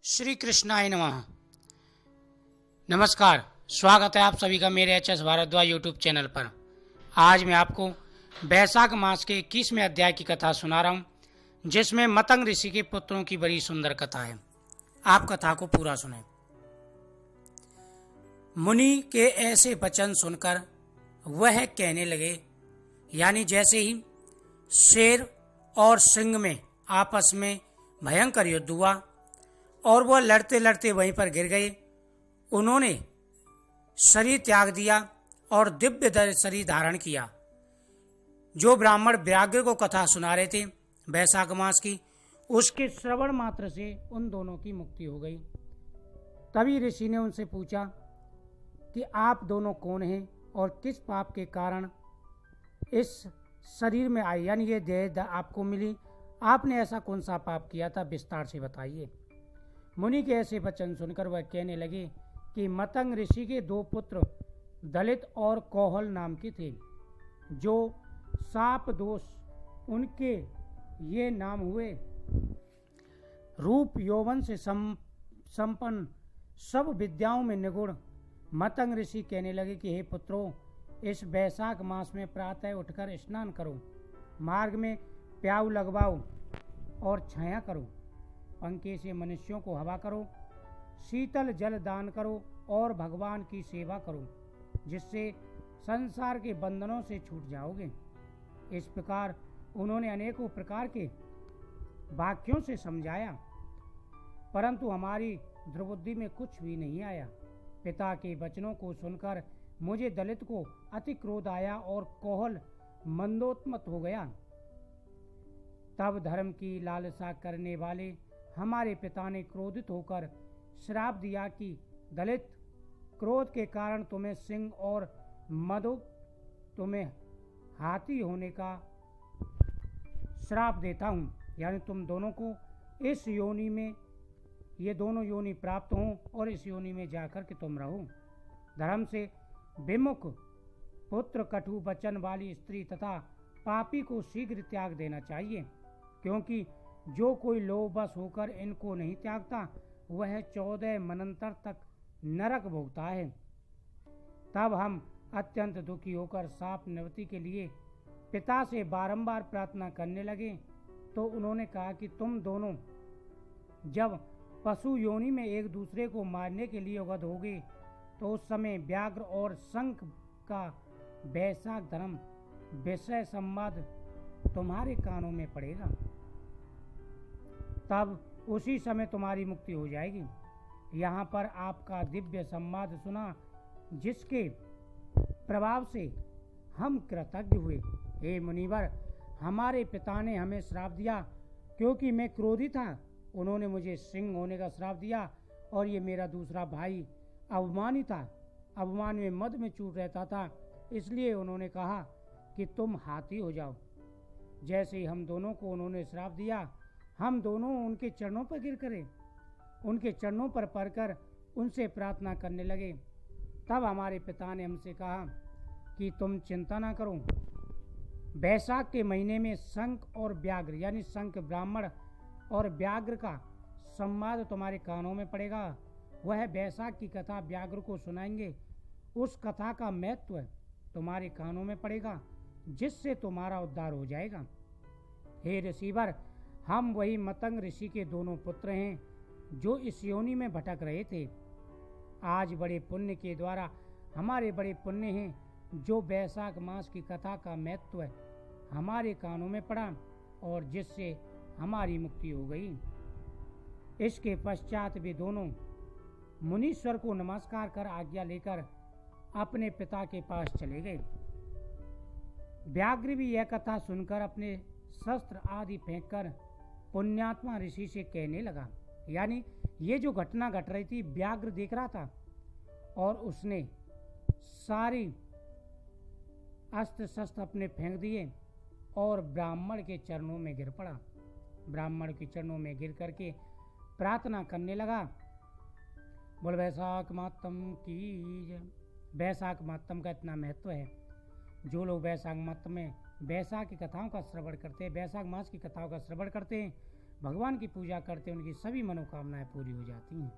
श्री कृष्णाय नमः। नमस्कार, स्वागत है आप सभी का मेरे HS भारद्वाज यूट्यूब चैनल पर। आज मैं आपको बैसाख मास के 21वें अध्याय की कथा सुना रहा हूँ, जिसमें मतंग ऋषि के पुत्रों की बड़ी सुंदर कथा है। आप कथा को पूरा सुने। मुनि के ऐसे वचन सुनकर वह कहने लगे, यानी जैसे ही शेर और सिंह में आपस में भयंकर युद्ध हुआ और वह लड़ते लड़ते वहीं पर गिर गए, उन्होंने शरीर त्याग दिया और दिव्य शरीर धारण किया। जो ब्राह्मण व्याघ्र को कथा सुना रहे थे बैसाख मास की, उसके श्रवण मात्र से उन दोनों की मुक्ति हो गई। तभी ऋषि ने उनसे पूछा कि आप दोनों कौन हैं और किस पाप के कारण इस शरीर में आए, यानी ये देह आपको मिली, आपने ऐसा कौन सा पाप किया था, विस्तार से बताइए। मुनि के ऐसे वचन सुनकर वह कहने लगे कि मतंग ऋषि के दो पुत्र दलित और कौहल नाम के थे, जो साप दोष उनके ये नाम हुए। रूप यौवन से संपन्न, सब विद्याओं में निगुण मतंग ऋषि कहने लगे कि हे पुत्रों, इस बैसाख मास में प्रातः उठकर स्नान करो, मार्ग में प्याऊ लगवाओ और छाया करो, पंखे से मनुष्यों को हवा करो, शीतल जल दान करो और भगवान की सेवा करो, जिससे संसार के बंधनों से छूट जाओगे। इस प्रकार उन्होंने अनेकों प्रकार के वाक्यों से समझाया, परंतु हमारी दुर्बुद्धि में कुछ भी नहीं आया। पिता के वचनों को सुनकर मुझे दलित को अति क्रोध आया और कौहल मंदोत्मत हो गया। तब धर्म की लालसा करने वाले हमारे पिता ने क्रोधित होकर श्राप दिया कि दलित, क्रोध के कारण तुम्हें सिंह और मधु तुम्हें हाथी होने का श्राप देता हूँ, यानी तुम दोनों को इस योनि में, ये दोनों योनि प्राप्त हों और इस योनि में जाकर के तुम रहो। धर्म से विमुख पुत्र, कटु वचन वाली स्त्री तथा पापी को शीघ्र त्याग देना चाहिए, क्योंकि जो कोई लोभवश होकर इनको नहीं त्यागता वह 14 मनंतर तक नरक भोगता है। तब हम अत्यंत दुखी होकर साप निवृत्ति के लिए पिता से बारंबार प्रार्थना करने लगे, तो उन्होंने कहा कि तुम दोनों जब पशु योनि में एक दूसरे को मारने के लिए उगद होगे, तो उस समय व्याघ्र और शंख का बैसाख धर्म विषय संवाद तुम्हारे कानों में पड़ेगा, तब उसी समय तुम्हारी मुक्ति हो जाएगी। यहाँ पर आपका दिव्य संवाद सुना, जिसके प्रभाव से हम कृतज्ञ हुए। हे मुनिवर, हमारे पिता ने हमें श्राप दिया क्योंकि मैं क्रोधी था। उन्होंने मुझे सिंह होने का श्राप दिया और ये मेरा दूसरा भाई अवमानी था, अवमान में मद में चूर रहता था, इसलिए उन्होंने कहा कि तुम हाथी हो जाओ। जैसे ही हम दोनों को उन्होंने श्राप दिया, हम दोनों उनके चरणों पर गिर करे, उनके चरणों पर पड़कर उनसे प्रार्थना करने लगे। तब हमारे पिता ने हमसे कहा कि तुम चिंता ना करो, बैसाख के महीने में शंख और व्याघ्र, यानी शंख ब्राह्मण और व्याघ्र का संवाद तुम्हारे कानों में पड़ेगा। वह बैसाख की कथा व्याघ्र को सुनाएंगे, उस कथा का महत्व तुम्हारे कानों में पड़ेगा, जिससे तुम्हारा उद्धार हो जाएगा। हे ऋषिवर, हम वही मतंग ऋषि के दोनों पुत्र हैं जो इस योनि में भटक रहे थे। आज बड़े पुण्य के द्वारा हमारे बड़े पुण्य हैं, जो बैसाख मास की कथा का महत्व हमारे कानों में पड़ा और जिससे हमारी मुक्ति हो गई। इसके पश्चात वे दोनों मुनीश्वर को नमस्कार कर आज्ञा लेकर अपने पिता के पास चले गए। व्याघ्र भी यह कथा सुनकर अपने शस्त्र आदि फेंककर पुण्यात्मा ऋषि से कहने लगा, यानी ये जो घटना घट रही थी व्याघ्र देख रहा था और उसने सारी अस्त्र शस्त्र अपने फेंक दिए और ब्राह्मण के चरणों में गिर पड़ा। ब्राह्मण के चरणों में गिर करके प्रार्थना करने लगा, बोल बैसाख मातम की जय। बैसाख मातम का इतना महत्व है, जो लोग बैसाख मातम में बैसाख की कथाओं का श्रवण करते हैं, बैसाख मास की कथाओं का श्रवण करते हैं, भगवान की पूजा करते हैं उनकी सभी मनोकामनाएं पूरी हो जाती हैं।